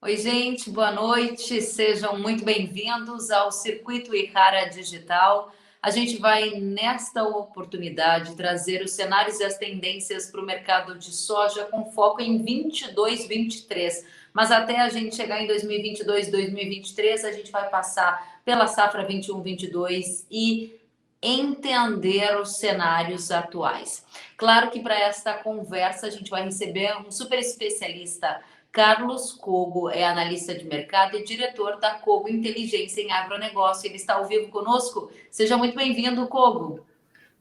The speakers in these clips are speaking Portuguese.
Oi, gente, boa noite. Sejam muito bem-vindos ao Circuito Ihara Digital. A gente vai, nesta oportunidade, trazer os cenários e as tendências para o mercado de soja com foco em 22, 23. Mas até a gente chegar em 2022, 2023, a gente vai passar pela safra 21, 22 e entender os cenários atuais. Claro que para esta conversa a gente vai receber um super especialista. Carlos Cogo é analista de mercado e diretor da Cogo Inteligência em Agronegócio. Ele está ao vivo conosco. Seja muito bem-vindo, Cogo.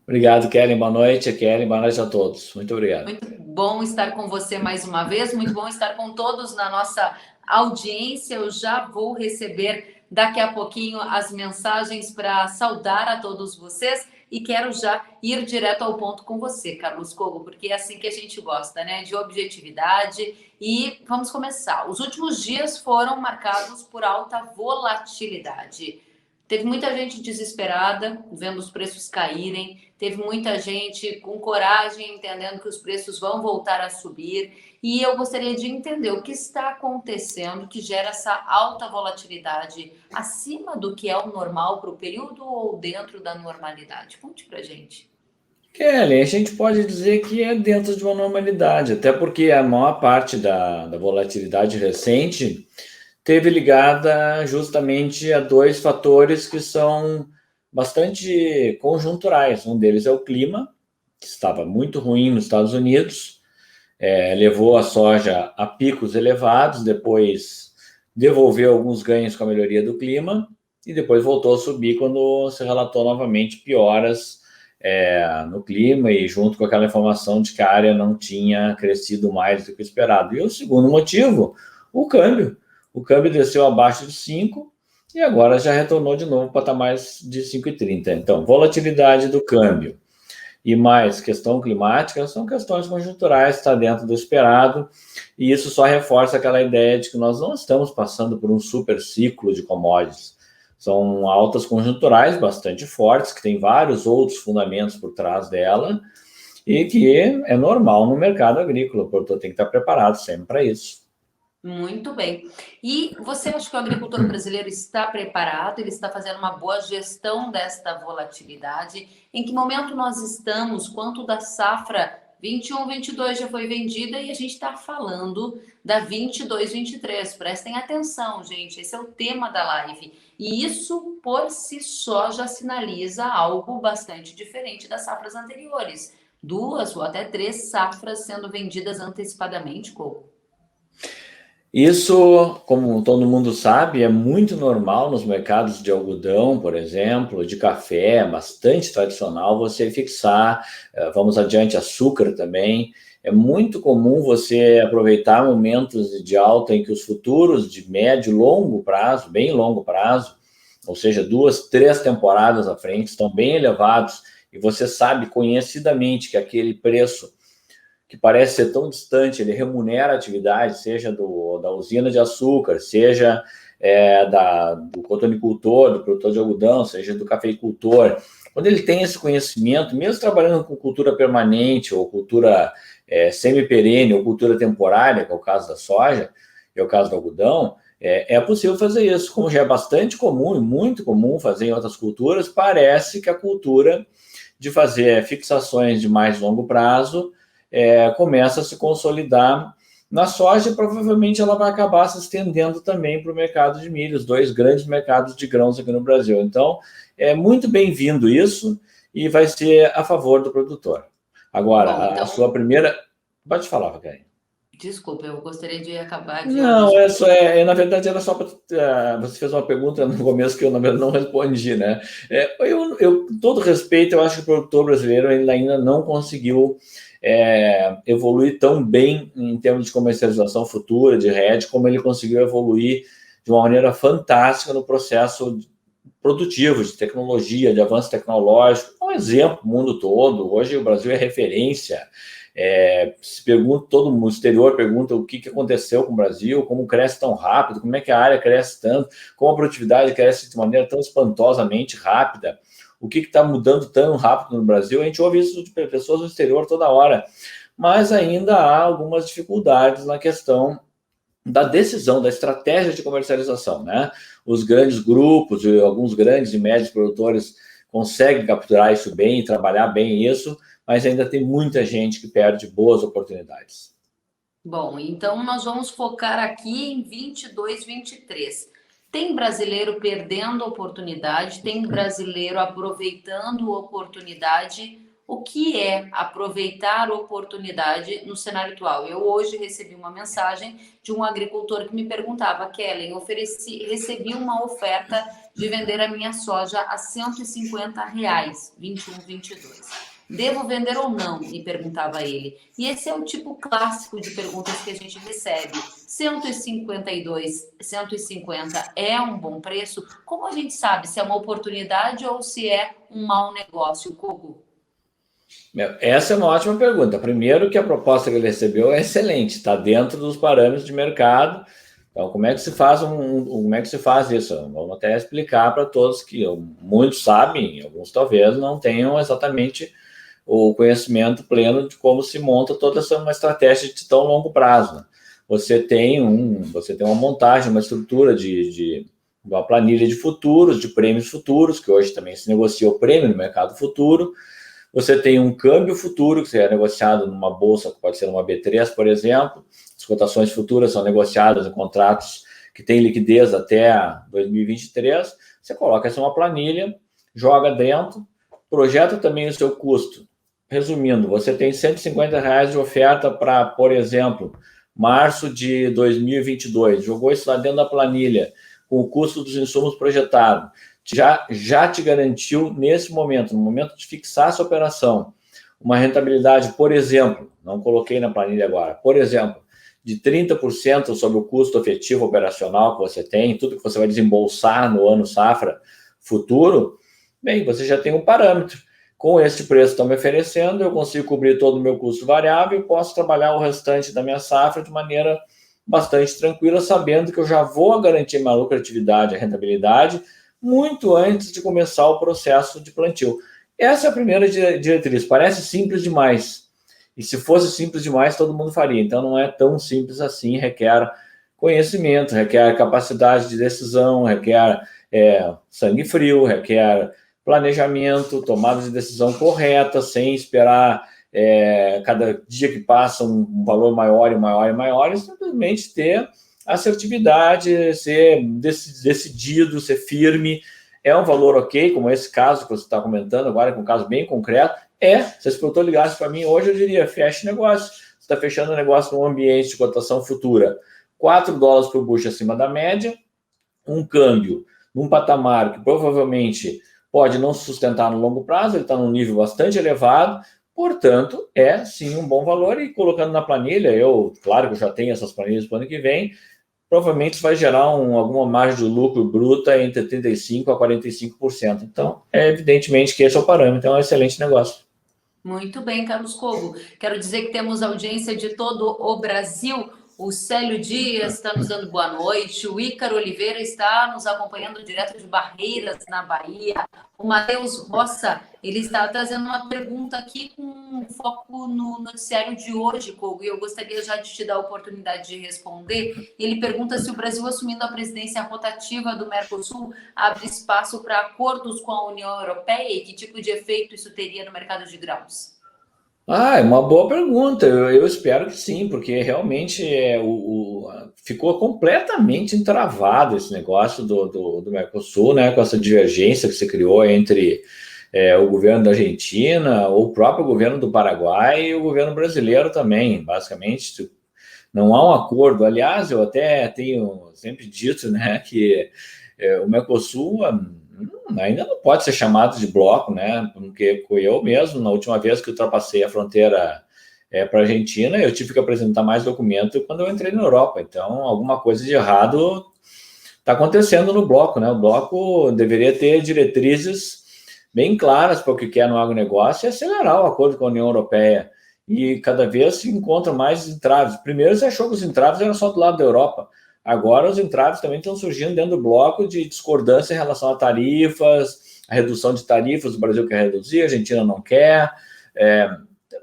Obrigado, Kellen. Boa noite, Kellen. Boa noite a todos. Muito obrigado. Muito bom estar com você mais uma vez. Muito bom estar com todos na nossa audiência. Eu já vou receber daqui a pouquinho as mensagens para saudar a todos vocês. E quero já ir direto ao ponto com você, Carlos Cogo, porque é assim que a gente gosta, né? De objetividade. E vamos começar. Os últimos dias foram marcados por alta volatilidade. Teve muita gente desesperada, vendo os preços caírem. Teve muita gente com coragem, entendendo que os preços vão voltar a subir. E eu gostaria de entender o que está acontecendo que gera essa alta volatilidade acima do que é o normal para o período ou dentro da normalidade? Conte para gente. Kelly, a gente pode dizer que é dentro de uma normalidade, até porque a maior parte da volatilidade recente teve ligada justamente a dois fatores que são bastante conjunturais. Um deles é o clima, que estava muito ruim nos Estados Unidos, levou a soja a picos elevados, depois devolveu alguns ganhos com a melhoria do clima e depois voltou a subir quando se relatou novamente pioras no clima e junto com aquela informação de que a área não tinha crescido mais do que esperado. E o segundo motivo, o câmbio. O câmbio desceu abaixo de 5 e agora já retornou de novo para patamares de 5,30. Então, volatilidade do câmbio e mais questão climática são questões conjunturais, está dentro do esperado, e isso só reforça aquela ideia de que nós não estamos passando por um super ciclo de commodities. São altas conjunturais bastante fortes, que tem vários outros fundamentos por trás dela, e que é normal no mercado agrícola, o produtor tem que estar preparado sempre para isso. Muito bem. E você acha que o agricultor brasileiro está preparado? Ele está fazendo uma boa gestão desta volatilidade? Em que momento nós estamos? Quanto da safra 21, 22 já foi vendida e a gente está falando da 22, 23. Prestem atenção, gente. Esse é o tema da live. E isso, por si só, já sinaliza algo bastante diferente das safras anteriores. 2 ou até 3 safras sendo vendidas antecipadamente, Coco. Isso, como todo mundo sabe, é muito normal nos mercados de algodão, por exemplo, de café, bastante tradicional você fixar, vamos adiante, açúcar também. É muito comum você aproveitar momentos de alta em que os futuros de médio e longo prazo, bem longo prazo, ou seja, 2, 3 temporadas à frente, estão bem elevados e você sabe conhecidamente que aquele preço que parece ser tão distante, ele remunera a atividade, seja da usina de açúcar, seja do cotonicultor, do produtor de algodão, seja do cafeicultor. Quando ele tem esse conhecimento, mesmo trabalhando com cultura permanente, ou cultura semi-perene, ou cultura temporária, que é o caso da soja, que é o caso do algodão, é possível fazer isso. Como já é bastante comum, e muito comum fazer em outras culturas, parece que a cultura de fazer fixações de mais longo prazo começa a se consolidar na soja e provavelmente ela vai acabar se estendendo também para o mercado de milho, os dois grandes mercados de grãos aqui no Brasil. Então, é muito bem-vindo isso e vai ser a favor do produtor. Agora, bom, então, a sua primeira... Pode falar, Raquel. Desculpa, eu gostaria de acabar de... Não, na verdade, era só para... você fez uma pergunta no começo que eu, na verdade, não respondi, né? Eu, com todo respeito, eu acho que o produtor brasileiro ainda não conseguiu evoluir tão bem em termos de comercialização futura, de rede, como ele conseguiu evoluir de uma maneira fantástica no processo produtivo, de tecnologia, de avanço tecnológico. É um exemplo no mundo todo. Hoje o Brasil é referência. Se pergunta, todo mundo, o exterior pergunta o que aconteceu com o Brasil, como cresce tão rápido, como é que a área cresce tanto, como a produtividade cresce de maneira tão espantosamente rápida, o que está mudando tão rápido no Brasil. A gente ouve isso de pessoas do exterior toda hora, mas ainda há algumas dificuldades na questão da decisão, da estratégia de comercialização, né? Os grandes grupos, alguns grandes e médios produtores conseguem capturar isso bem e trabalhar bem isso, mas ainda tem muita gente que perde boas oportunidades. Bom, então nós vamos focar aqui em 22, 23. Tem brasileiro perdendo oportunidade, tem brasileiro aproveitando oportunidade. O que é aproveitar oportunidade no cenário atual? Eu hoje recebi uma mensagem de um agricultor que me perguntava, Kellen, recebi uma oferta de vender a minha soja a R$150, 21, 22. Devo vender ou não? Me perguntava ele. E esse é o tipo clássico de perguntas que a gente recebe. 152, 150 é um bom preço? Como a gente sabe se é uma oportunidade ou se é um mau negócio, Kogo? Essa é uma ótima pergunta. Primeiro que a proposta que ele recebeu é excelente, está dentro dos parâmetros de mercado. Então, como é que se faz como é que se faz isso? Vamos até explicar para todos que muitos sabem, alguns talvez não tenham exatamente o conhecimento pleno de como se monta toda uma estratégia de tão longo prazo. Né? Você tem uma montagem, uma estrutura de uma planilha de futuros, de prêmios futuros, que hoje também se negocia o prêmio no mercado futuro. Você tem um câmbio futuro, que é negociado numa bolsa, que pode ser uma B3, por exemplo. As cotações futuras são negociadas em contratos que têm liquidez até 2023. Você coloca essa uma planilha, joga dentro, projeta também o seu custo. Resumindo, você tem R$150 de oferta para, por exemplo, março de 2022. Jogou isso lá dentro da planilha, com o custo dos insumos projetado. Já te garantiu, nesse momento, no momento de fixar essa operação, uma rentabilidade, por exemplo, não coloquei na planilha agora, por exemplo, de 30% sobre o custo efetivo operacional que você tem, tudo que você vai desembolsar no ano safra futuro, bem, você já tem um parâmetro. Com este preço que estão me oferecendo, eu consigo cobrir todo o meu custo variável e posso trabalhar o restante da minha safra de maneira bastante tranquila, sabendo que eu já vou garantir minha lucratividade, a rentabilidade, muito antes de começar o processo de plantio. Essa é a primeira diretriz. Parece simples demais. E se fosse simples demais, todo mundo faria. Então, não é tão simples assim. Requer conhecimento, requer capacidade de decisão, requer sangue frio, requer planejamento, tomada de decisão correta, sem esperar cada dia que passa um valor maior e maior e maior, e simplesmente ter assertividade, ser decidido, ser firme. É um valor ok, como esse caso que você está comentando agora, que é um caso bem concreto. Se esse produtor ligasse para mim hoje, eu diria, feche negócio. Você está fechando o negócio num ambiente de cotação futura, $4 por bushel acima da média, um câmbio num patamar que provavelmente pode não se sustentar no longo prazo, ele está num nível bastante elevado, portanto, é sim um bom valor. E colocando na planilha, claro que eu já tenho essas planilhas para o ano que vem, provavelmente vai gerar alguma margem de lucro bruta entre 35% a 45%. Então, evidentemente que esse é o parâmetro, é um excelente negócio. Muito bem, Carlos Cogo. Quero dizer que temos audiência de todo o Brasil. O Célio Dias está nos dando boa noite. O Ícaro Oliveira está nos acompanhando direto de Barreiras, na Bahia. O Matheus Roça, ele está trazendo uma pergunta aqui com foco no noticiário de hoje, Kogo, e eu gostaria já de te dar a oportunidade de responder. Ele pergunta se o Brasil, assumindo a presidência rotativa do Mercosul, abre espaço para acordos com a União Europeia e que tipo de efeito isso teria no mercado de grãos? É uma boa pergunta. Eu espero que sim, porque realmente ficou completamente entravado esse negócio do Mercosul, né, com essa divergência que se criou entre o governo da Argentina, o próprio governo do Paraguai e o governo brasileiro também. Basicamente, não há um acordo. Aliás, eu até tenho sempre dito, né, que o Mercosul ainda não pode ser chamado de bloco, né? Porque eu mesmo, na última vez que ultrapassei a fronteira para a Argentina, eu tive que apresentar mais documento quando eu entrei na Europa. Então, alguma coisa de errado está acontecendo no bloco, né? O bloco deveria ter diretrizes bem claras para o que quer no agronegócio e acelerar o acordo com a União Europeia. E cada vez se encontram mais entraves. Primeiro, você achou que os entraves eram só do lado da Europa. Agora, os entraves também estão surgindo dentro do bloco de discordância em relação a tarifas, a redução de tarifas, o Brasil quer reduzir, a Argentina não quer.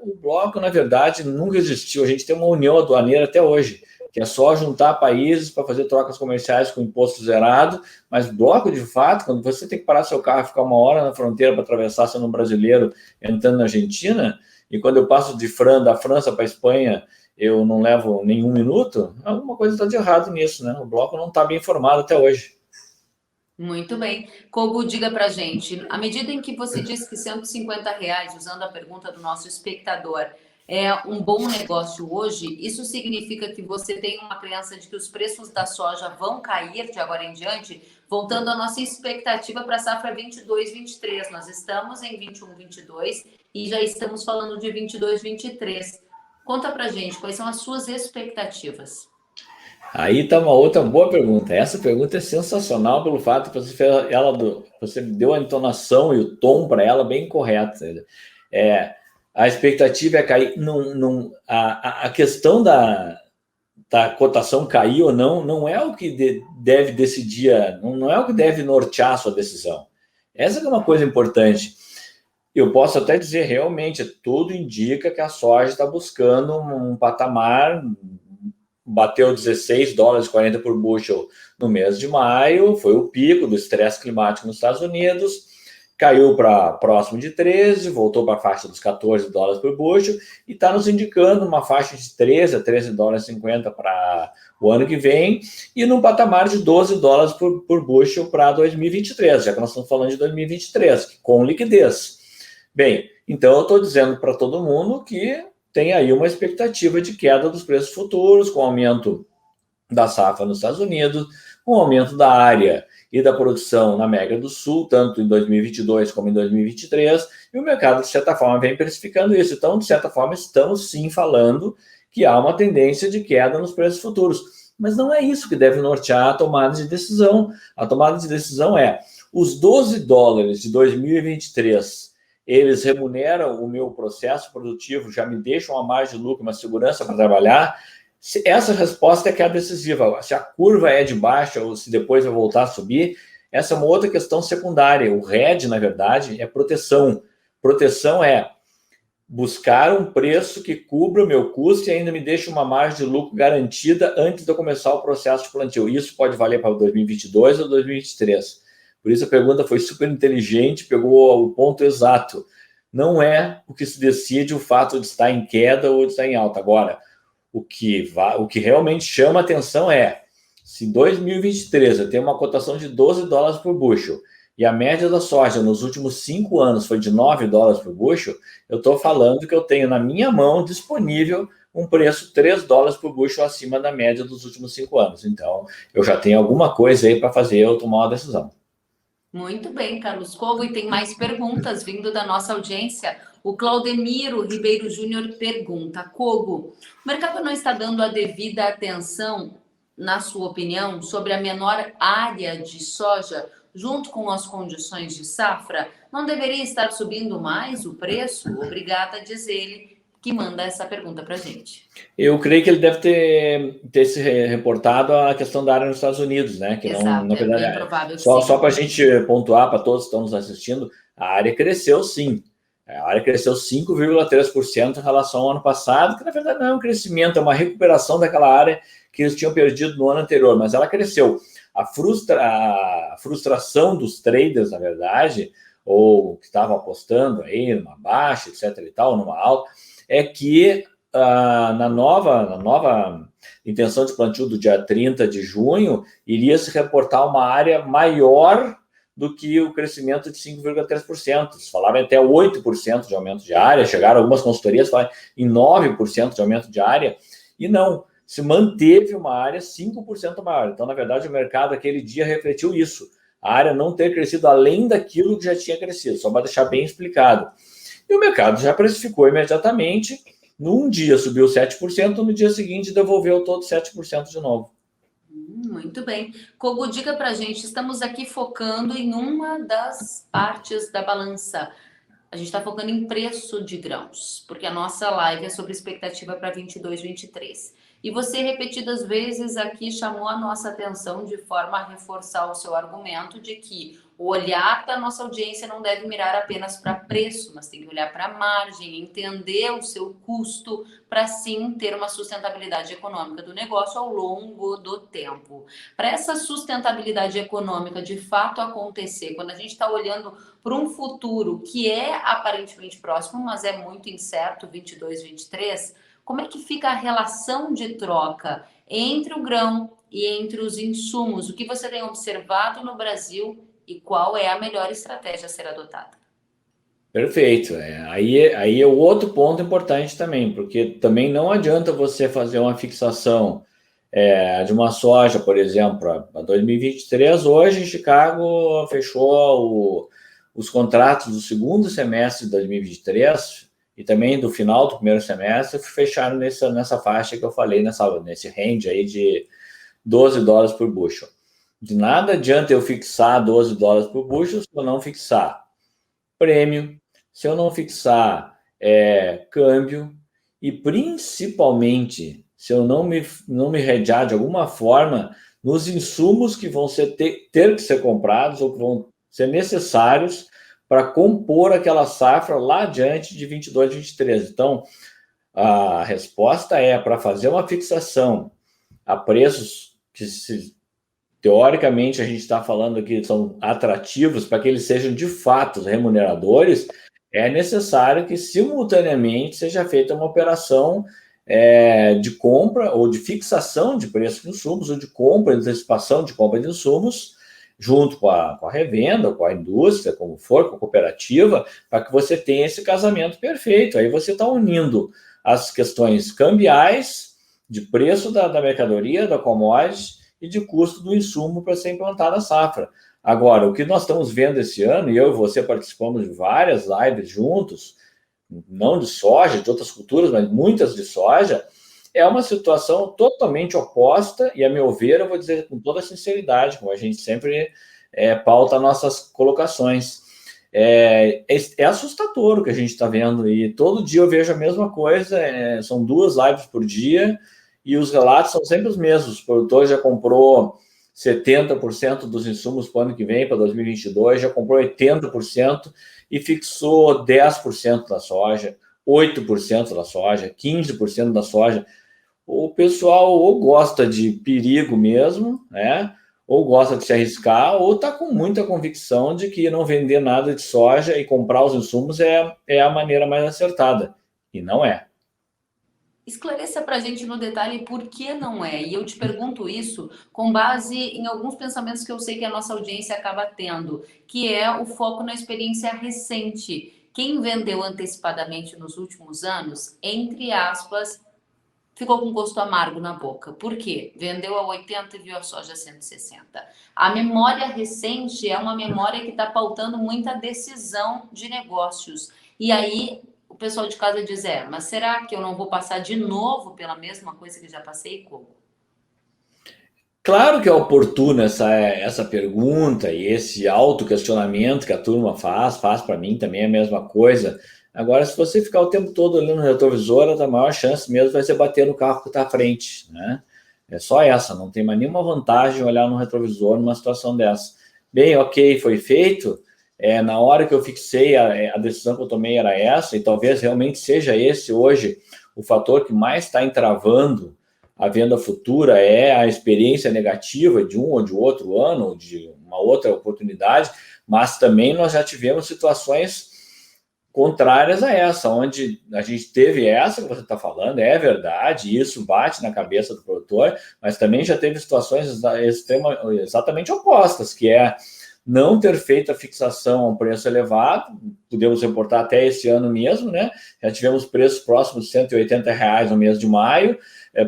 O bloco, na verdade, nunca existiu. A gente tem uma união aduaneira até hoje. que é só juntar países para fazer trocas comerciais com imposto zerado, mas bloco de fato, quando você tem que parar seu carro e ficar 1 hora na fronteira para atravessar sendo um brasileiro entrando na Argentina, e quando eu passo da França para a Espanha, eu não levo nenhum minuto, alguma coisa está de errado nisso, né? O bloco não está bem informado até hoje. Muito bem. Kogo, diga para a gente, à medida em que você disse que R$ 150, usando a pergunta do nosso espectador, é um bom negócio hoje, isso significa que você tem uma crença de que os preços da soja vão cair de agora em diante, voltando à nossa expectativa para a safra 22-23. Nós estamos em 21-22 e já estamos falando de 22-23. Conta para a gente, quais são as suas expectativas? Aí está uma outra boa pergunta. Essa pergunta é sensacional pelo fato que você fez você deu a entonação e o tom para ela bem correto. A expectativa é cair. A questão da cotação cair ou não é o que deve decidir, não é o que deve nortear a sua decisão. Essa é uma coisa importante. Eu posso até dizer, realmente, tudo indica que a soja está buscando um patamar. Bateu $16,40 por bushel no mês de maio, foi o pico do estresse climático nos Estados Unidos, caiu para próximo de 13, voltou para a faixa dos $14 por bushel e está nos indicando uma faixa de 13 a $13,50 para o ano que vem e num patamar de $12 por bushel para 2023, já que nós estamos falando de 2023, com liquidez. Bem, então eu estou dizendo para todo mundo que tem aí uma expectativa de queda dos preços futuros, com aumento da safra nos Estados Unidos, com aumento da área e da produção na América do Sul, tanto em 2022 como em 2023, e o mercado, de certa forma, vem precificando isso. Então, de certa forma, estamos sim falando que há uma tendência de queda nos preços futuros. Mas não é isso que deve nortear a tomada de decisão. A tomada de decisão é os $12 de 2023, eles remuneram o meu processo produtivo, já me deixam uma margem de lucro, uma segurança para trabalhar. Essa resposta é que é a decisiva. Se a curva é de baixa ou se depois vai voltar a subir, essa é uma outra questão secundária. O hedge, na verdade, é proteção. Proteção é buscar um preço que cubra o meu custo e ainda me deixe uma margem de lucro garantida antes de eu começar o processo de plantio. Isso pode valer para 2022 ou 2023. Por isso a pergunta foi super inteligente, pegou o ponto exato. Não é o que se decide o fato de estar em queda ou de estar em alta. Agora, o que realmente chama atenção é, se em 2023 eu tenho uma cotação de $12 por bushel e a média da soja nos últimos 5 anos foi de $9 por bushel, eu estou falando que eu tenho na minha mão disponível um preço $3 por bushel acima da média dos últimos 5 anos. Então, eu já tenho alguma coisa aí para fazer eu tomar uma decisão. Muito bem, Carlos Kogo, e tem mais perguntas vindo da nossa audiência. O Claudemiro Ribeiro Júnior pergunta: Kogo, o mercado não está dando a devida atenção, na sua opinião, sobre a menor área de soja, junto com as condições de safra? Não deveria estar subindo mais o preço? Obrigada, diz ele, que manda essa pergunta para a gente. Eu creio que ele deve ter se reportado a questão da área nos Estados Unidos, né? Que Exato, não, na verdade, bem provável que só sim. para a gente pontuar para todos que estão nos assistindo, a área cresceu sim. A área cresceu 5,3% em relação ao ano passado, que na verdade não é um crescimento, é uma recuperação daquela área que eles tinham perdido no ano anterior, mas ela cresceu. A frustração dos traders, na verdade, ou que estavam apostando aí numa baixa, etc. e tal, numa alta, é que na nova intenção de plantio do dia 30 de junho, iria se reportar uma área maior do que o crescimento de 5,3%. Se falavam até 8% de aumento de área, chegaram algumas consultorias falaram em 9% de aumento de área, e não, se manteve uma área 5% maior. Então, na verdade, o mercado aquele dia refletiu isso, a área não ter crescido além daquilo que já tinha crescido, só para deixar bem explicado. E o mercado já precificou imediatamente, num dia subiu 7%, no dia seguinte devolveu todo 7% de novo. Muito bem. Kogo, diga para a gente, estamos aqui focando em uma das partes da balança. A gente está focando em preço de grãos, porque a nossa live é sobre expectativa para 22, 23. E você, repetidas vezes aqui, chamou a nossa atenção de forma a reforçar o seu argumento de que O olhar da nossa audiência não deve mirar apenas para preço, mas tem que olhar para a margem, entender o seu custo, para sim ter uma sustentabilidade econômica do negócio ao longo do tempo. Para essa sustentabilidade econômica de fato acontecer, quando a gente está olhando para um futuro que é aparentemente próximo, mas é muito incerto, 22, 23, como é que fica a relação de troca entre o grão e entre os insumos? O que você tem observado no Brasil e qual é a melhor estratégia a ser adotada? Perfeito. Aí é o outro ponto importante também, porque também não adianta você fazer uma fixação de uma soja, por exemplo, para 2023. Hoje, Chicago fechou os contratos do segundo semestre de 2023 e também do final do primeiro semestre, fecharam nessa faixa que eu falei, nesse range aí de $12 por bushel. De nada adianta eu fixar $12 por bushel se eu não fixar prêmio, se eu não fixar câmbio e principalmente se eu não me redear de alguma forma nos insumos que vão ter que ser comprados ou que vão ser necessários para compor aquela safra lá adiante de 22, 23. Então, a resposta é para fazer uma fixação a preços que teoricamente a gente está falando aqui que são atrativos para que eles sejam de fato remuneradores. É necessário que simultaneamente seja feita uma operação de compra ou de fixação de preço de insumos, ou de compra, antecipação de compra de insumos, junto com a revenda, com a indústria, como for, com a cooperativa, para que você tenha esse casamento perfeito. Aí você está unindo as questões cambiais, de preço da mercadoria, da commodity, e de custo do insumo para ser implantado a safra. Agora, o que nós estamos vendo esse ano, e eu e você participamos de várias lives juntos, não de soja, de outras culturas, mas muitas de soja, é uma situação totalmente oposta, e a meu ver, eu vou dizer com toda sinceridade, como a gente sempre pauta nossas colocações. É assustador o que a gente está vendo, e todo dia eu vejo a mesma coisa, são 2 lives por dia, e os relatos são sempre os mesmos. O produtor já comprou 70% dos insumos para o ano que vem, para 2022, já comprou 80% e fixou 10% da soja, 8% da soja, 15% da soja. O pessoal ou gosta de perigo mesmo, né? Ou gosta de se arriscar, ou está com muita convicção de que não vender nada de soja e comprar os insumos é a maneira mais acertada. E não é. Esclareça para a gente no detalhe por que não é. E eu te pergunto isso com base em alguns pensamentos que eu sei que a nossa audiência acaba tendo, que é o foco na experiência recente. Quem vendeu antecipadamente nos últimos anos, entre aspas, ficou com gosto amargo na boca. Por quê? Vendeu a 80 e viu a soja a 160. A memória recente é uma memória que está pautando muita decisão de negócios. E aí o pessoal de casa diz, mas será que eu não vou passar de novo pela mesma coisa que já passei? Como? Claro que é oportuna essa pergunta e esse autoquestionamento que a turma faz para mim também é a mesma coisa. Agora, se você ficar o tempo todo olhando no retrovisor, a maior chance mesmo vai ser bater no carro que está à frente, né? É só essa, não tem mais nenhuma vantagem olhar no retrovisor numa situação dessa. Bem, ok, foi feito. Na hora que eu fixei, a decisão que eu tomei era essa, e talvez realmente seja esse hoje o fator que mais está entravando a venda futura, é a experiência negativa de um ou de outro ano, ou de uma outra oportunidade, mas também nós já tivemos situações contrárias a essa, onde a gente teve essa que você está falando, é verdade, isso bate na cabeça do produtor, mas também já teve situações exatamente opostas, que é não ter feito a fixação a um preço elevado. Podemos reportar até esse ano mesmo, né? Já tivemos preços próximos de R$180 no mês de maio,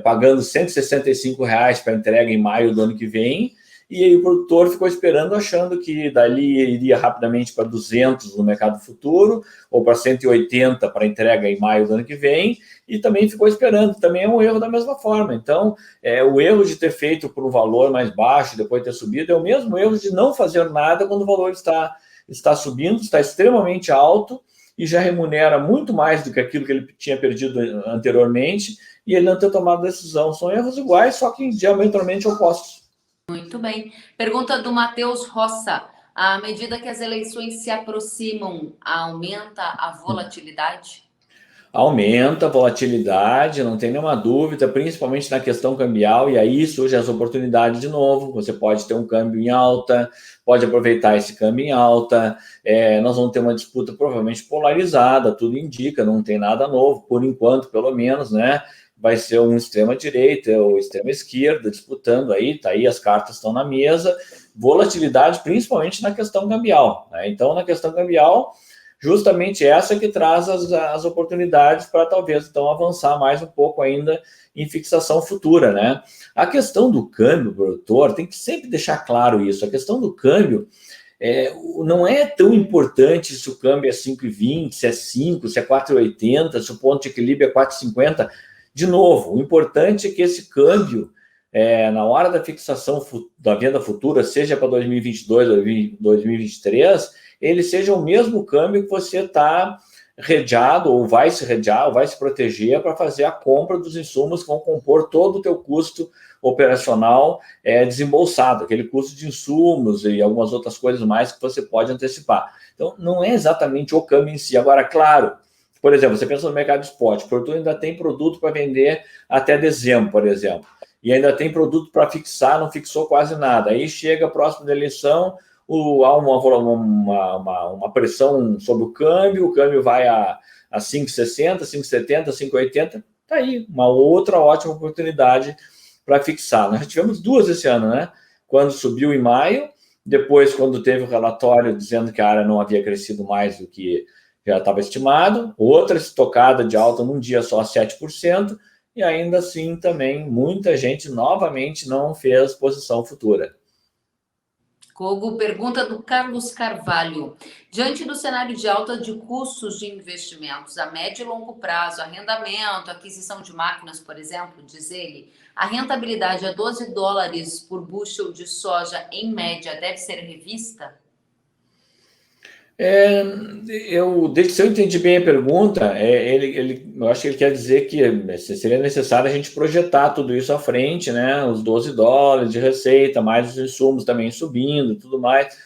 pagando R$165 para entrega em maio do ano que vem, e aí o produtor ficou esperando, achando que dali iria rapidamente para 200 no mercado futuro, ou para 180 para entrega em maio do ano que vem, e também ficou esperando. Também é um erro da mesma forma. Então, o erro de ter feito por um valor mais baixo e depois ter subido é o mesmo erro de não fazer nada quando o valor está subindo, está extremamente alto e já remunera muito mais do que aquilo que ele tinha perdido anteriormente, e ele não ter tomado decisão. São erros iguais, só que diametralmente opostos. Muito bem. Pergunta do Matheus Roça. À medida que as eleições se aproximam, aumenta a volatilidade? Aumenta a volatilidade, não tem nenhuma dúvida, principalmente na questão cambial, e aí surgem as oportunidades de novo. Você pode ter um câmbio em alta, pode aproveitar esse câmbio em alta. Nós vamos ter uma disputa provavelmente polarizada, tudo indica, não tem nada novo, por enquanto, pelo menos, né? Vai ser um extrema-direita ou extrema-esquerda disputando aí, tá aí, as cartas estão na mesa. Volatilidade, principalmente na questão cambial, né? Então, na questão cambial, justamente essa que traz as oportunidades para talvez então avançar mais um pouco ainda em fixação futura, né? A questão do câmbio, produtor, tem que sempre deixar claro isso. A questão do câmbio não é tão importante se o câmbio é 5,20, se é 5, se é 4,80, se o ponto de equilíbrio é 4,50. De novo, o importante é que esse câmbio, na hora da fixação da venda futura, seja para 2022 ou 2023, ele seja o mesmo câmbio que você está redeado, ou vai se redear, ou vai se proteger para fazer a compra dos insumos que vão compor todo o teu custo operacional desembolsado, aquele custo de insumos e algumas outras coisas mais que você pode antecipar. Então, não é exatamente o câmbio em si. Agora, claro, por exemplo, você pensa no mercado de spot, o produtor ainda tem produto para vender até dezembro, por exemplo, e ainda tem produto para fixar, não fixou quase nada. Aí chega próximo da eleição, há uma pressão sobre o câmbio vai a 5,60, 5,70, 5,80, tá aí, uma outra ótima oportunidade para fixar. Nós já tivemos duas esse ano, né? Quando subiu em maio, depois quando teve o relatório dizendo que a área não havia crescido mais do que já estava estimado, outra estocada de alta num dia só 7%, e ainda assim também muita gente novamente não fez posição futura. Kogo, pergunta do Carlos Carvalho. Diante do cenário de alta de custos de investimentos a médio e longo prazo, arrendamento, aquisição de máquinas, por exemplo, diz ele, a rentabilidade a $12 por bushel de soja, em média, deve ser revista? Se eu entendi bem a pergunta, eu acho que ele quer dizer que seria necessário a gente projetar tudo isso à frente, né? Os $12 de receita, mais os insumos também subindo, tudo mais.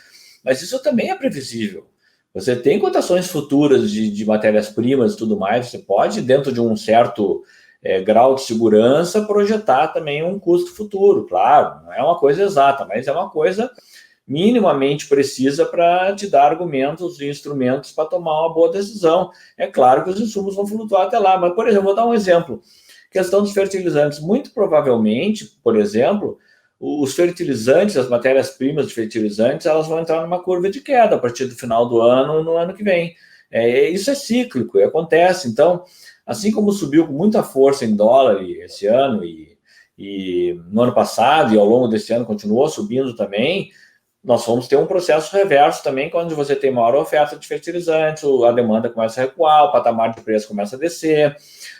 Mas isso também é previsível. Você tem cotações futuras de matérias-primas e tudo mais, você pode, dentro de um certo grau de segurança, projetar também um custo futuro. Claro, não é uma coisa exata, mas é uma coisa minimamente precisa para te dar argumentos e instrumentos para tomar uma boa decisão. É claro que os insumos vão flutuar até lá, mas, por exemplo, vou dar um exemplo. Questão dos fertilizantes. Muito provavelmente, por exemplo, os fertilizantes, as matérias-primas de fertilizantes, elas vão entrar numa curva de queda a partir do final do ano, no ano que vem. Isso é cíclico, acontece. Então, assim como subiu com muita força em dólar esse ano e no ano passado e ao longo desse ano continuou subindo também, nós vamos ter um processo reverso também, quando você tem maior oferta de fertilizantes, a demanda começa a recuar, o patamar de preço começa a descer,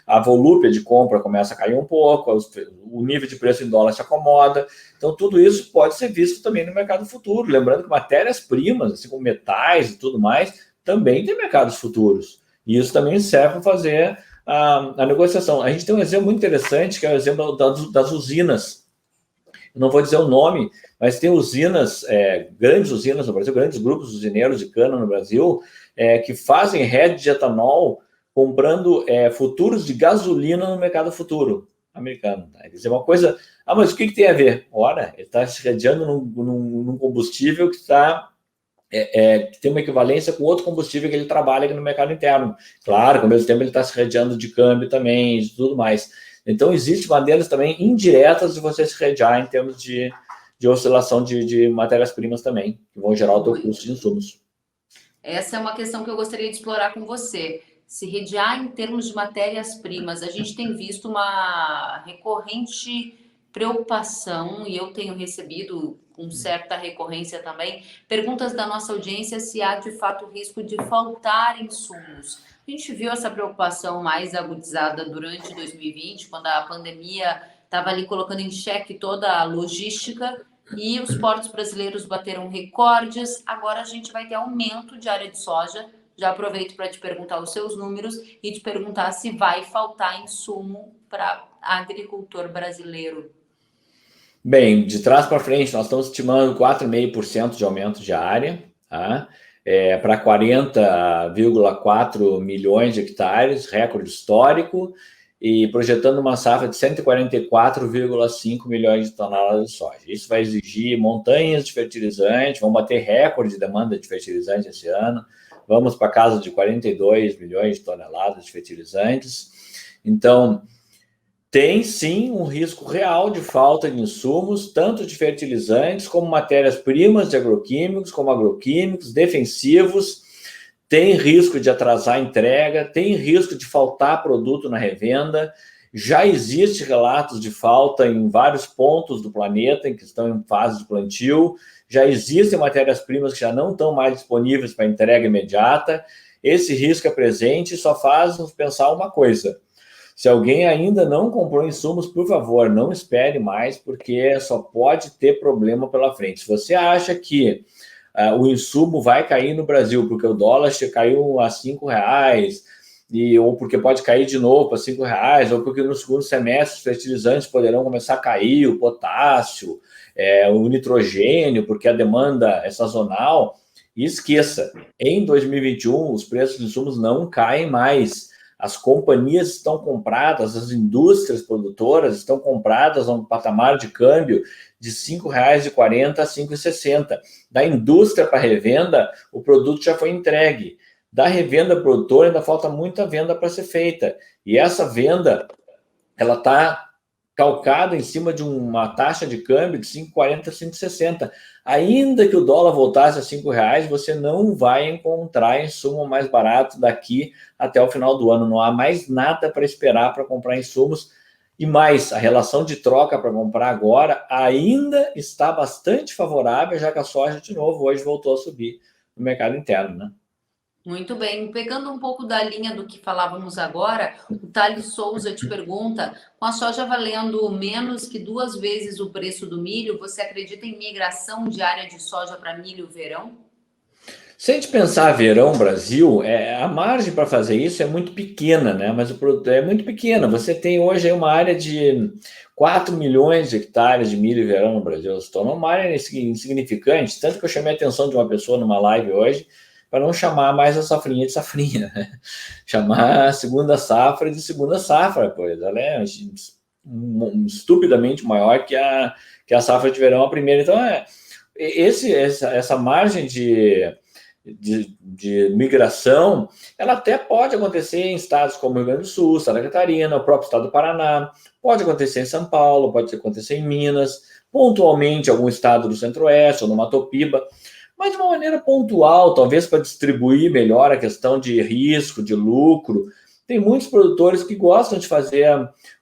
a volúpia de compra começa a cair um pouco, o nível de preço em dólar se acomoda. Então, tudo isso pode ser visto também no mercado futuro. Lembrando que matérias-primas, assim como metais e tudo mais, também tem mercados futuros. E isso também serve para fazer a negociação. A gente tem um exemplo muito interessante, que é o exemplo das usinas. Eu não vou dizer o nome, mas tem usinas, grandes usinas no Brasil, grandes grupos usineiros de cana no Brasil, que fazem hedge de etanol comprando futuros de gasolina no mercado futuro americano. Tá? Quer dizer, uma coisa... mas o que tem a ver? Ora, ele está se hedgeando num combustível que que tem uma equivalência com outro combustível que ele trabalha aqui no mercado interno. Claro, ao mesmo tempo ele está se hedgeando de câmbio também e tudo mais. Então, existem maneiras também indiretas de você se hedgear em termos de oscilação de matérias-primas também, que vão gerar o teu custo de insumos. Essa é uma questão que eu gostaria de explorar com você. Se hedgear em termos de matérias-primas, a gente tem visto uma recorrente preocupação, e eu tenho recebido com certa recorrência também, perguntas da nossa audiência se há de fato risco de faltar insumos. A gente viu essa preocupação mais agudizada durante 2020, quando a pandemia estava ali colocando em xeque toda a logística e os portos brasileiros bateram recordes. Agora a gente vai ter aumento de área de soja. Já aproveito para te perguntar os seus números e te perguntar se vai faltar insumo para agricultor brasileiro. Bem, de trás para frente, nós estamos estimando 4,5% de aumento de área, tá? Para 40,4 milhões de hectares, recorde histórico, e projetando uma safra de 144,5 milhões de toneladas de soja. Isso vai exigir montanhas de fertilizante, vamos bater recorde de demanda de fertilizante esse ano, vamos para casa de 42 milhões de toneladas de fertilizantes. Então, tem sim um risco real de falta de insumos, tanto de fertilizantes como matérias-primas de agroquímicos, como agroquímicos, defensivos. Tem risco de atrasar a entrega, tem risco de faltar produto na revenda. Já existe relatos de falta em vários pontos do planeta em que estão em fase de plantio. Já existem matérias-primas que já não estão mais disponíveis para entrega imediata. Esse risco é presente e só faz nos pensar uma coisa. Se alguém ainda não comprou insumos, por favor, não espere mais, porque só pode ter problema pela frente. Se você acha que o insumo vai cair no Brasil, porque o dólar caiu a R$5, ou porque pode cair de novo para R$5, ou porque no segundo semestre os fertilizantes poderão começar a cair, o potássio, o nitrogênio, porque a demanda é sazonal, e esqueça, em 2021 os preços de insumos não caem mais. As companhias estão compradas, as indústrias produtoras estão compradas a um patamar de câmbio de R$5,40 a R$5,60. Da indústria para revenda, o produto já foi entregue. Da revenda produtora, ainda falta muita venda para ser feita. E essa venda, ela está calcada em cima de uma taxa de câmbio de R$5,40 a R$5,60. Ainda que o dólar voltasse a R$5, você não vai encontrar insumo mais barato daqui até o final do ano. Não há mais nada para esperar para comprar insumos. E mais, a relação de troca para comprar agora ainda está bastante favorável, já que a soja, de novo, hoje voltou a subir no mercado interno, né? Muito bem. Pegando um pouco da linha do que falávamos agora, o Thales Souza te pergunta, com a soja valendo menos que 2 vezes o preço do milho, você acredita em migração de área de soja para milho verão? Se a gente pensar verão Brasil, a margem para fazer isso é muito pequena, né? Mas o produto é muito pequena. Você tem hoje uma área de 4 milhões de hectares de milho verão no Brasil. Se tornou uma área insignificante, tanto que eu chamei a atenção de uma pessoa numa live hoje para não chamar mais a safrinha de safrinha, né? Chamar a segunda safra de segunda safra, pois ela é estupidamente maior que a safra de verão, a primeira. Então, essa margem de migração, ela até pode acontecer em estados como Rio Grande do Sul, Santa Catarina, o próprio estado do Paraná, pode acontecer em São Paulo, pode acontecer em Minas, pontualmente em algum estado do Centro-Oeste ou no Mato Piba, mas de uma maneira pontual, talvez para distribuir melhor a questão de risco, de lucro. Tem muitos produtores que gostam de fazer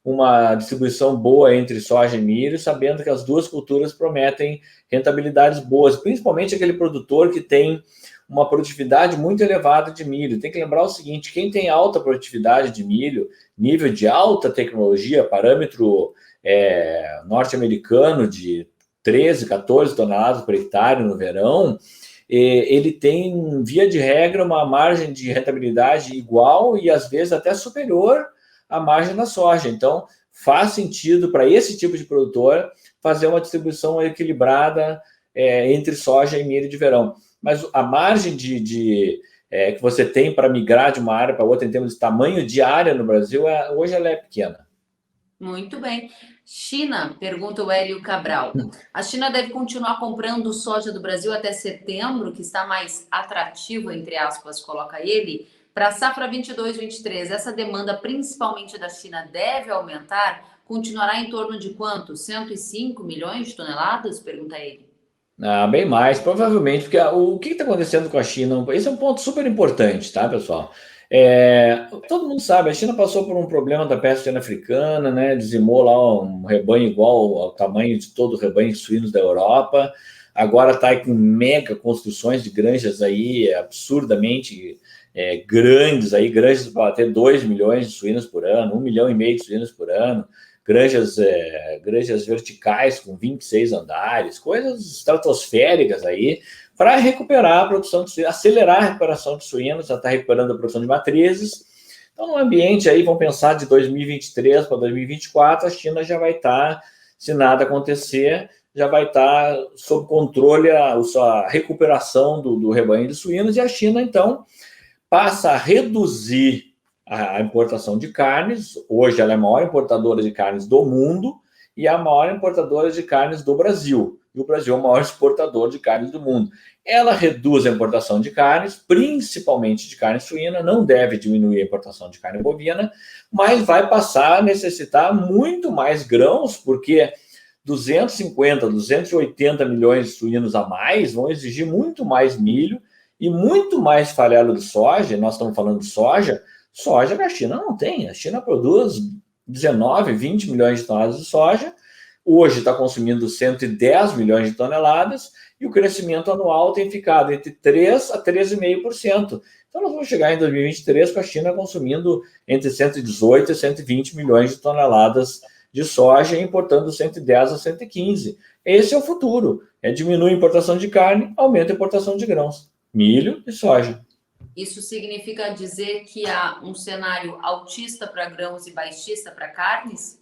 uma distribuição boa entre soja e milho, sabendo que as duas culturas prometem rentabilidades boas, principalmente aquele produtor que tem uma produtividade muito elevada de milho. Tem que lembrar o seguinte, quem tem alta produtividade de milho, nível de alta tecnologia, parâmetro norte-americano de 13, 14 toneladas por hectare no verão, ele tem, via de regra, uma margem de rentabilidade igual e, às vezes, até superior à margem da soja. Então, faz sentido para esse tipo de produtor fazer uma distribuição equilibrada entre soja e milho de verão. Mas a margem que você tem para migrar de uma área para outra em termos de tamanho de área no Brasil, hoje ela é pequena. Muito bem. China, pergunta o Hélio Cabral. A China deve continuar comprando soja do Brasil até setembro, que está mais atrativo, entre aspas, coloca ele, para a safra 22-23. Essa demanda, principalmente da China, deve aumentar? Continuará em torno de quanto? 105 milhões de toneladas? Pergunta ele. Bem mais, provavelmente, porque o que está acontecendo com a China? Esse é um ponto super importante, tá, pessoal? Todo mundo sabe, a China passou por um problema da peste suína africana, né? Dizimou lá um rebanho igual ao tamanho de todo o rebanho de suínos da Europa. Agora está com mega construções de granjas aí absurdamente grandes, aí, granjas para ter 2 milhões de suínos por ano, 1,5 milhão de suínos por ano. Granjas verticais com 26 andares, coisas estratosféricas aí, para recuperar a produção de suínos, acelerar a recuperação de suínos, já está recuperando a produção de matrizes. Então, no ambiente aí, vamos pensar de 2023 para 2024, a China já vai estar se nada acontecer, já vai estar sob controle a recuperação do rebanho de suínos, e a China, então, passa a reduzir a importação de carnes. Hoje ela é a maior importadora de carnes do mundo e a maior importadora de carnes do Brasil. E o Brasil é o maior exportador de carnes do mundo. Ela reduz a importação de carnes, principalmente de carne suína, não deve diminuir a importação de carne bovina, mas vai passar a necessitar muito mais grãos, porque 250, 280 milhões de suínos a mais vão exigir muito mais milho e muito mais farelo de soja. Nós estamos falando de soja que a China não tem. A China produz 19, 20 milhões de toneladas de soja, hoje está consumindo 110 milhões de toneladas, e o crescimento anual tem ficado entre 3% a 13,5%. Então, nós vamos chegar em 2023 com a China consumindo entre 118 e 120 milhões de toneladas de soja, importando 110 a 115. Esse é o futuro. Diminui a importação de carne, aumenta a importação de grãos, milho e soja. Isso significa dizer que há um cenário altista para grãos e baixista para carnes?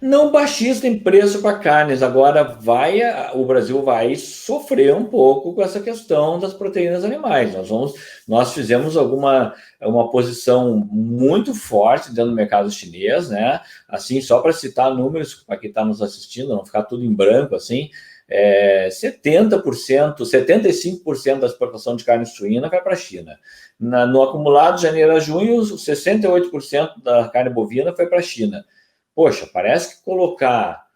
Não baixista em preço para carnes. Agora o Brasil vai sofrer um pouco com essa questão das proteínas animais. Nós fizemos uma posição muito forte dentro do mercado chinês, né? Assim, só para citar números para quem está nos assistindo, não ficar tudo em branco assim. 70%, 75% da exportação de carne suína vai para a China. No acumulado de janeiro a junho, 68% da carne bovina foi para a China. Poxa, parece que colocar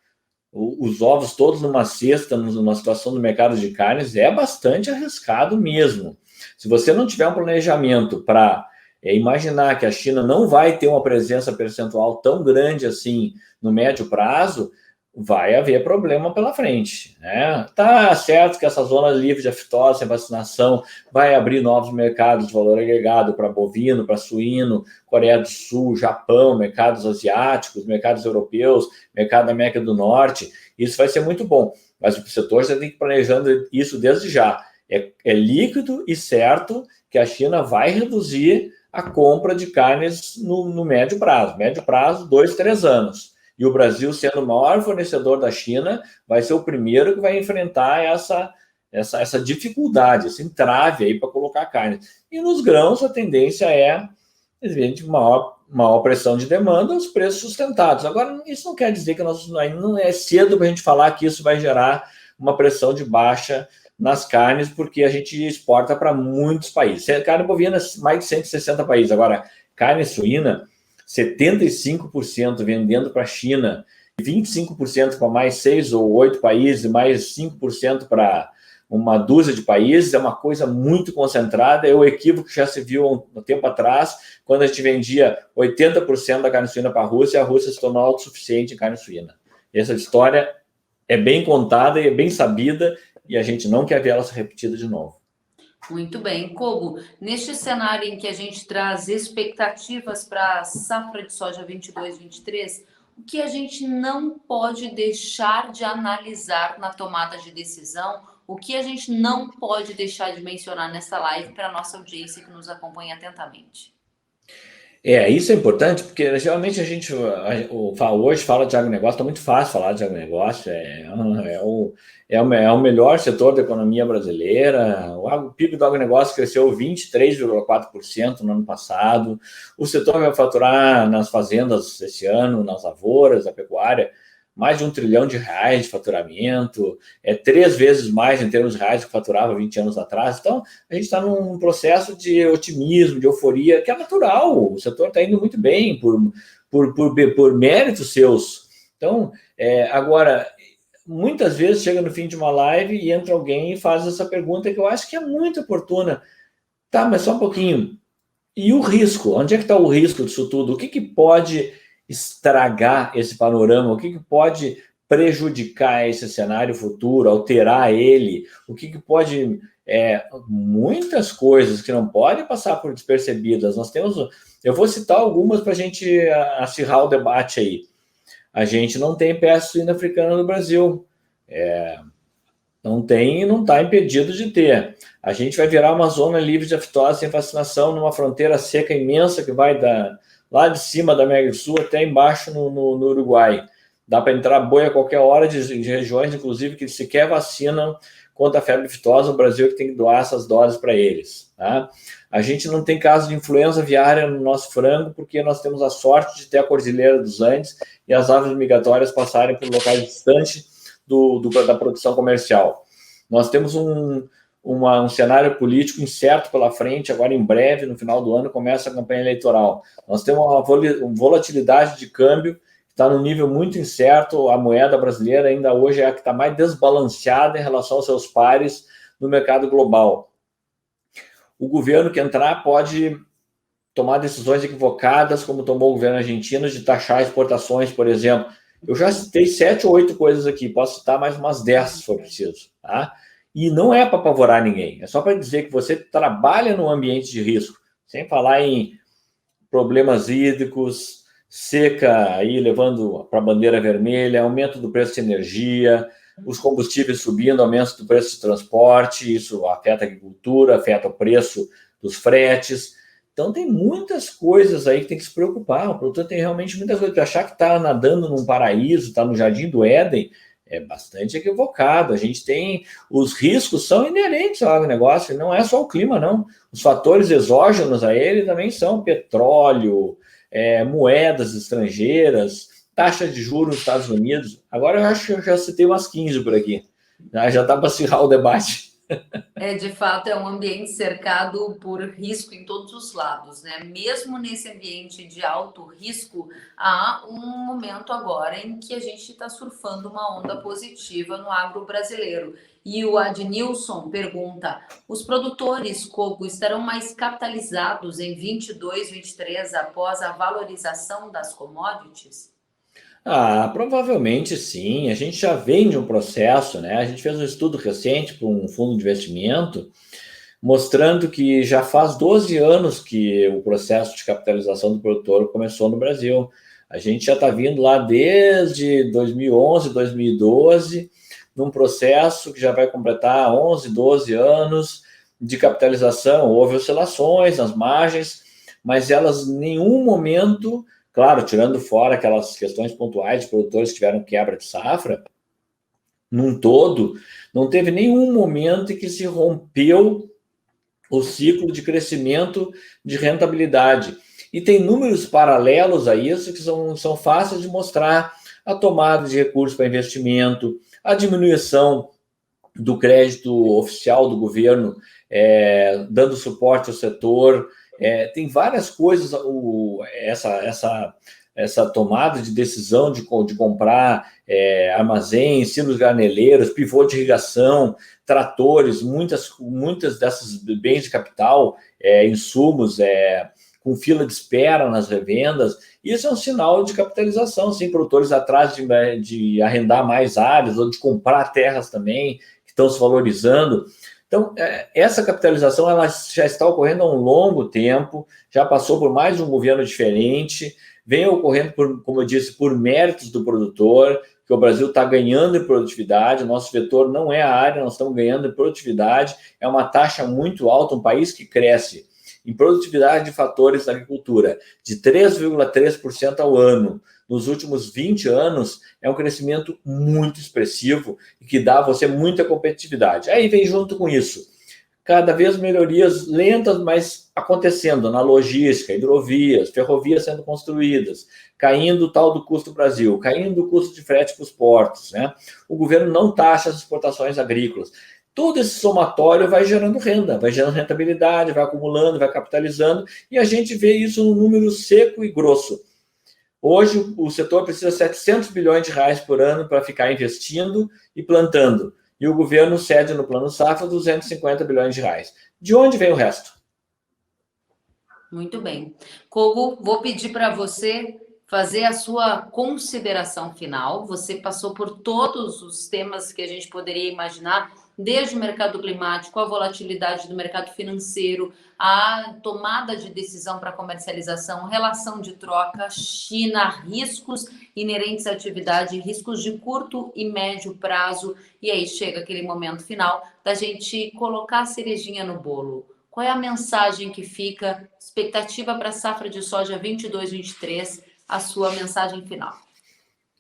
os ovos todos numa cesta, numa situação do mercado de carnes, é bastante arriscado mesmo. Se você não tiver um planejamento para imaginar que a China não vai ter uma presença percentual tão grande assim no médio prazo, vai haver problema pela frente, né? Tá certo que essa zona livre de aftosa e vacinação vai abrir novos mercados de valor agregado para bovino, para suíno, Coreia do Sul, Japão, mercados asiáticos, mercados europeus, mercado da América do Norte. Isso vai ser muito bom, mas o setor já tem que ir planejando isso desde já. É líquido e certo que a China vai reduzir a compra de carnes no médio prazo, 2, 3 anos. E o Brasil, sendo o maior fornecedor da China, vai ser o primeiro que vai enfrentar essa dificuldade, esse entrave aí para colocar carne. E nos grãos, a tendência é, evidente, maior pressão de demanda, os preços sustentados. Agora, isso não quer dizer que ainda não é cedo para a gente falar que isso vai gerar uma pressão de baixa nas carnes, porque a gente exporta para muitos países. Carne bovina, mais de 160 países. Agora, carne suína, 75% vendendo para a China, 25% para mais 6 ou 8 países, mais 5% para uma dúzia de países, é uma coisa muito concentrada. É o equívoco que já se viu um tempo atrás, quando a gente vendia 80% da carne suína para a Rússia se tornou autossuficiente em carne suína. Essa história é bem contada e é bem sabida, e a gente não quer ver ela ser repetida de novo. Muito bem, Kogo, neste cenário em que a gente traz expectativas para a safra de soja 22-23, o que a gente não pode deixar de analisar na tomada de decisão, o que a gente não pode deixar de mencionar nessa live para a nossa audiência que nos acompanha atentamente? Isso é importante, porque geralmente a gente hoje fala de agronegócio, está muito fácil falar de agronegócio, é o melhor setor da economia brasileira. O PIB do agronegócio cresceu 23,4% no ano passado. O setor vai faturar nas fazendas esse ano, nas lavouras, da pecuária, mais de R$1 trilhão de faturamento, 3 vezes mais em termos de reais do que faturava 20 anos atrás. Então, a gente está num processo de otimismo, de euforia, que é natural. O setor está indo muito bem por méritos seus. Então, agora, muitas vezes chega no fim de uma live e entra alguém e faz essa pergunta que eu acho que é muito oportuna. Tá, mas só um pouquinho. E o risco? Onde é que está o risco disso tudo? O que pode estragar esse panorama? O que pode prejudicar esse cenário futuro, alterar ele? O que pode... muitas coisas que não podem passar por despercebidas. Eu vou citar algumas para a gente acirrar o debate aí. A gente não tem peste suína africana no Brasil. Não tem e não está impedido de ter. A gente vai virar uma zona livre de aftosa sem vacinação numa fronteira seca imensa que vai lá de cima da América do Sul até embaixo no Uruguai. Dá para entrar boi a qualquer hora de regiões, inclusive, que sequer vacinam contra a febre aftosa. O Brasil que tem que doar essas doses para eles. Tá? A gente não tem caso de influenza aviária no nosso frango, porque nós temos a sorte de ter a Cordilheira dos Andes e as aves migratórias passarem por locais distantes da produção comercial. Nós temos um cenário político incerto pela frente. Agora, em breve, no final do ano, começa a campanha eleitoral. Nós temos uma volatilidade de câmbio está num nível muito incerto. A moeda brasileira ainda hoje é a que está mais desbalanceada em relação aos seus pares no mercado global. O governo que entrar pode tomar decisões equivocadas, como tomou o governo argentino, de taxar exportações, por exemplo. Eu já citei 7 ou 8 coisas aqui, posso citar mais umas 10 se for preciso. Tá? E não é para apavorar ninguém, é só para dizer que você trabalha num ambiente de risco, sem falar em problemas hídricos, seca aí levando para a bandeira vermelha, aumento do preço de energia, os combustíveis subindo, aumento do preço de transporte, isso afeta a agricultura, afeta o preço dos fretes. Então tem muitas coisas aí que tem que se preocupar. O produtor tem realmente muitas coisas. Achar que está nadando num paraíso, está no Jardim do Éden, é bastante equivocado. A gente tem... Os riscos são inerentes ao agronegócio, não é só o clima, não. Os fatores exógenos a ele também são petróleo, moedas estrangeiras, taxa de juros nos Estados Unidos. Agora eu acho que eu já citei umas 15 por aqui. Já está para acirrar o debate. De fato, é um ambiente cercado por risco em todos os lados, né? Mesmo nesse ambiente de alto risco, há um momento agora em que a gente está surfando uma onda positiva no agro brasileiro. E o Adnilson pergunta: os produtores coco estarão mais capitalizados em 22, 23 após a valorização das commodities? Provavelmente sim. A gente já vem de um processo, né? A gente fez um estudo recente para um fundo de investimento mostrando que já faz 12 anos que o processo de capitalização do produtor começou no Brasil. A gente já está vindo lá desde 2011, 2012, num processo que já vai completar 11, 12 anos de capitalização. Houve oscilações nas margens, mas elas em nenhum momento... Claro, tirando fora aquelas questões pontuais de produtores que tiveram quebra de safra, num todo, não teve nenhum momento em que se rompeu o ciclo de crescimento de rentabilidade. E tem números paralelos a isso que são fáceis de mostrar: a tomada de recursos para investimento, a diminuição do crédito oficial do governo, dando suporte ao setor. Tem várias coisas, essa tomada de decisão de comprar armazéns, silos graneleiros, pivô de irrigação, tratores, muitas dessas bens de capital, insumos, com fila de espera nas revendas. Isso é um sinal de capitalização, sim, produtores atrás de arrendar mais áreas ou de comprar terras também, que estão se valorizando. Então, essa capitalização ela já está ocorrendo há um longo tempo, já passou por mais de um governo diferente, vem ocorrendo, como eu disse, por méritos do produtor, que o Brasil está ganhando em produtividade. O nosso vetor não é a área, nós estamos ganhando em produtividade, é uma taxa muito alta, um país que cresce em produtividade de fatores da agricultura de 3,3% ao ano. Nos últimos 20 anos, é um crescimento muito expressivo e que dá a você muita competitividade. Aí vem junto com isso, cada vez melhorias lentas, mas acontecendo na logística, hidrovias, ferrovias sendo construídas, caindo o tal do custo Brasil, caindo o custo de frete para os portos, né? O governo não taxa as exportações agrícolas. Todo esse somatório vai gerando renda, vai gerando rentabilidade, vai acumulando, vai capitalizando, e a gente vê isso no número seco e grosso. Hoje, o setor precisa de 700 bilhões de reais por ano para ficar investindo e plantando. E o governo cede no Plano Safra 250 bilhões de reais. De onde vem o resto? Muito bem. Kogo, vou pedir para você fazer a sua consideração final. Você passou por todos os temas que a gente poderia imaginar, desde o mercado climático, a volatilidade do mercado financeiro, a tomada de decisão para comercialização, relação de troca, China, riscos inerentes à atividade, riscos de curto e médio prazo, e aí chega aquele momento final da gente colocar a cerejinha no bolo. Qual é a mensagem que fica, expectativa para a safra de soja 22, 23, a sua mensagem final?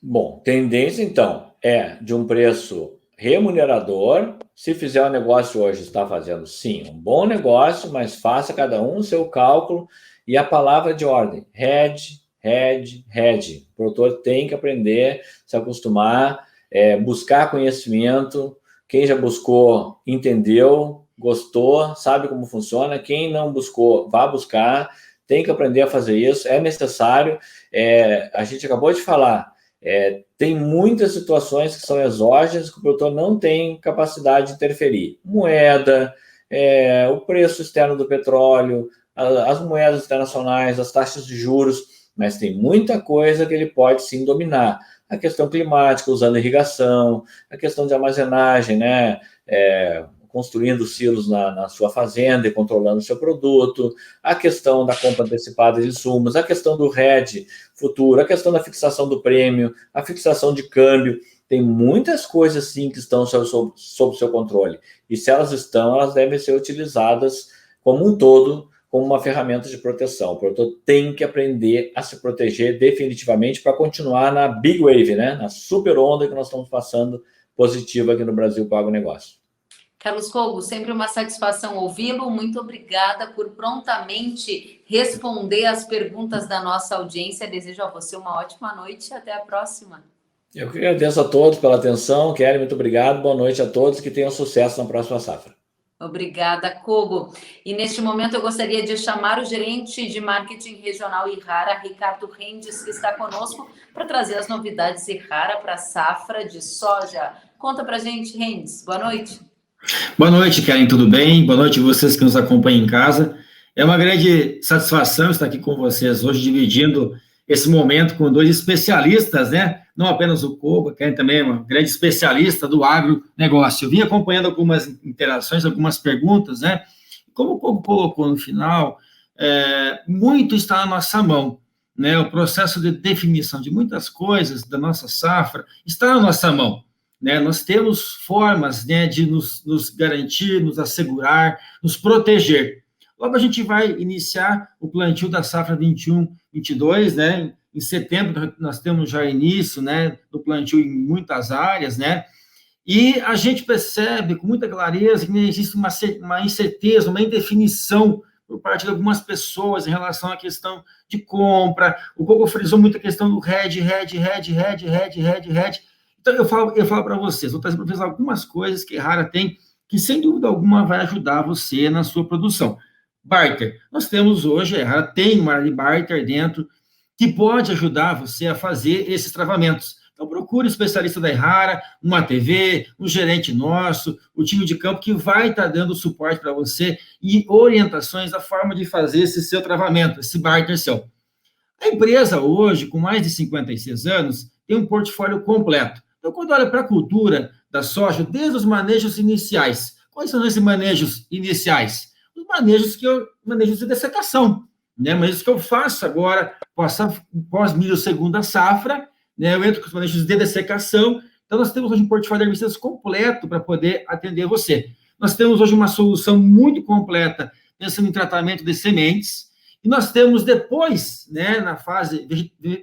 Bom, tendência, então, é de um preço remunerador. Se fizer o negócio hoje, está fazendo, sim, um bom negócio, mas faça cada um o seu cálculo. E a palavra de ordem, hedge, hedge, hedge. O produtor tem que aprender, se acostumar, buscar conhecimento. Quem já buscou, entendeu, gostou, sabe como funciona. Quem não buscou, vá buscar. Tem que aprender a fazer isso, é necessário. A gente acabou de falar, tem muitas situações que são exógenas que o produtor não tem capacidade de interferir. Moeda, o preço externo do petróleo, as moedas internacionais, as taxas de juros, mas tem muita coisa que ele pode sim dominar. A questão climática, usando irrigação, a questão de armazenagem, né? Construindo silos na sua fazenda e controlando o seu produto, a questão da compra antecipada de insumos, a questão do hedge futuro, a questão da fixação do prêmio, a fixação de câmbio. Tem muitas coisas, sim, que estão sob o seu controle. E se elas estão, elas devem ser utilizadas como um todo, como uma ferramenta de proteção. O produtor tem que aprender a se proteger definitivamente para continuar na big wave, né? Na super onda que nós estamos passando positiva aqui no Brasil para o agronegócio. Carlos Colgo, sempre uma satisfação ouvi-lo. Muito obrigada por prontamente responder às perguntas da nossa audiência. Desejo a você uma ótima noite e até a próxima. Eu que agradeço a todos pela atenção. Kelly, muito obrigado. Boa noite a todos, que tenham sucesso na próxima safra. Obrigada, Colgo. E neste momento eu gostaria de chamar o gerente de marketing regional Yara, Ricardo Rendes, que está conosco para trazer as novidades Yara para a safra de soja. Conta para a gente, Rendes. Boa noite. Boa noite, Kellen, tudo bem? Boa noite a vocês que nos acompanham em casa. É uma grande satisfação estar aqui com vocês hoje, dividindo esse momento com dois especialistas, né? Não apenas o Colgo, Kellen também é uma grande especialista do agronegócio. Eu vim acompanhando algumas interações, algumas perguntas, né? Como o Colgo colocou no final, muito está na nossa mão, né? O processo de definição de muitas coisas da nossa safra está na nossa mão. Né, nós temos formas, né, de nos garantir, nos assegurar, nos proteger. Logo, a gente vai iniciar o plantio da safra 21-22, né? Em setembro, nós temos já início, né, do plantio em muitas áreas, né? E a gente percebe com muita clareza que existe uma incerteza, uma indefinição por parte de algumas pessoas em relação à questão de compra. O Colgo frisou muito a questão do hedge. Então, eu falo para vocês, vou trazer para vocês algumas coisas que a Yara tem, que sem dúvida alguma vai ajudar você na sua produção. Barter. Nós temos hoje, a Yara tem uma área de barter dentro, que pode ajudar você a fazer esses travamentos. Então, procure um especialista da Yara, uma TV, um gerente nosso, o time de campo, que vai estar dando suporte para você e orientações da forma de fazer esse seu travamento, esse barter seu. A empresa hoje, com mais de 56 anos, tem um portfólio completo. Então, quando olha para a cultura da soja, desde os manejos iniciais, quais são esses manejos iniciais? Os manejos de dessecação, né? Manejos que eu faço agora, pós-milho segunda safra, né? Eu entro com os manejos de dessecação. Então, nós temos hoje um portfólio de herbicidas completo para poder atender você. Nós temos hoje uma solução muito completa, pensando em tratamento de sementes, e nós temos depois, né, na fase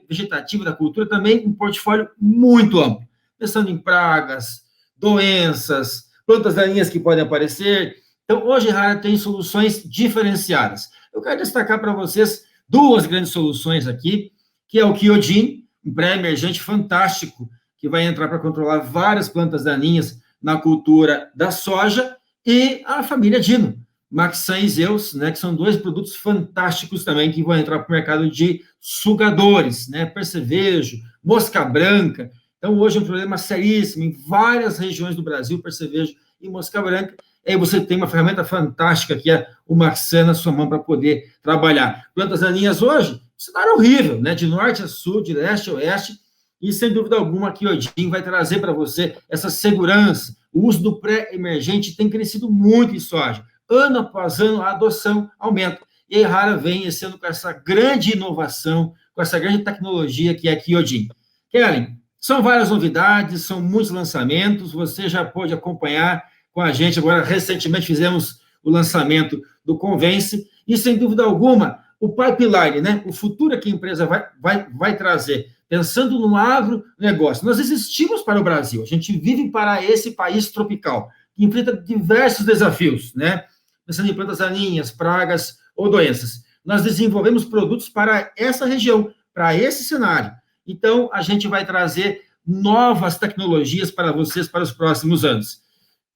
vegetativa da cultura, também um portfólio muito amplo, pensando em pragas, doenças, plantas daninhas que podem aparecer. Então, hoje, a Yara tem soluções diferenciadas. Eu quero destacar para vocês duas grandes soluções aqui, que é o Kyodin, um pré-emergente fantástico, que vai entrar para controlar várias plantas daninhas na cultura da soja, e a família Dino, Maxan e Zeus, né, que são dois produtos fantásticos também, que vão entrar para o mercado de sugadores, né, percevejo, mosca branca. Então, hoje é um problema seríssimo em várias regiões do Brasil, percevejo e mosca branca. E aí você tem uma ferramenta fantástica, que é o Maxan na sua mão para poder trabalhar. Plantas daninhas hoje, cenário horrível, né? De norte a sul, de leste a oeste, e sem dúvida alguma, a Kyodin vai trazer para você essa segurança. O uso do pré-emergente tem crescido muito em soja. Ano após ano, a adoção aumenta. E a Yara vem esse ano com essa grande inovação, com essa grande tecnologia que é a Kyodin. Kellen, são várias novidades, são muitos lançamentos, você já pôde acompanhar com a gente. Agora, recentemente, fizemos o lançamento do Convence, e, sem dúvida alguma, o pipeline, né? O futuro que a empresa vai trazer, pensando no agronegócio. Nós existimos para o Brasil, a gente vive para esse país tropical, que enfrenta diversos desafios, né? Pensando em plantas daninhas, pragas ou doenças. Nós desenvolvemos produtos para essa região, para esse cenário. Então, a gente vai trazer novas tecnologias para vocês para os próximos anos.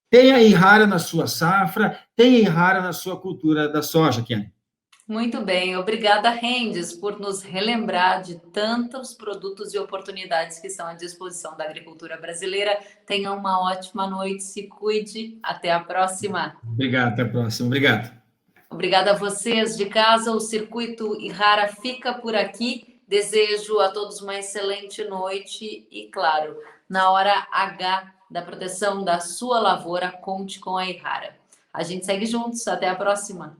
Tem a Ihara na sua safra, tem a Ihara na sua cultura da soja, Kelly. Muito bem, obrigada, Rendes, por nos relembrar de tantos produtos e oportunidades que estão à disposição da agricultura brasileira. Tenha uma ótima noite, se cuide, até a próxima. Obrigado, até a próxima. Obrigado. Obrigada a vocês de casa, o Circuito Ihara fica por aqui. Desejo a todos uma excelente noite e, claro, na hora H da proteção da sua lavoura, conte com a Ihara. A gente segue juntos, até a próxima.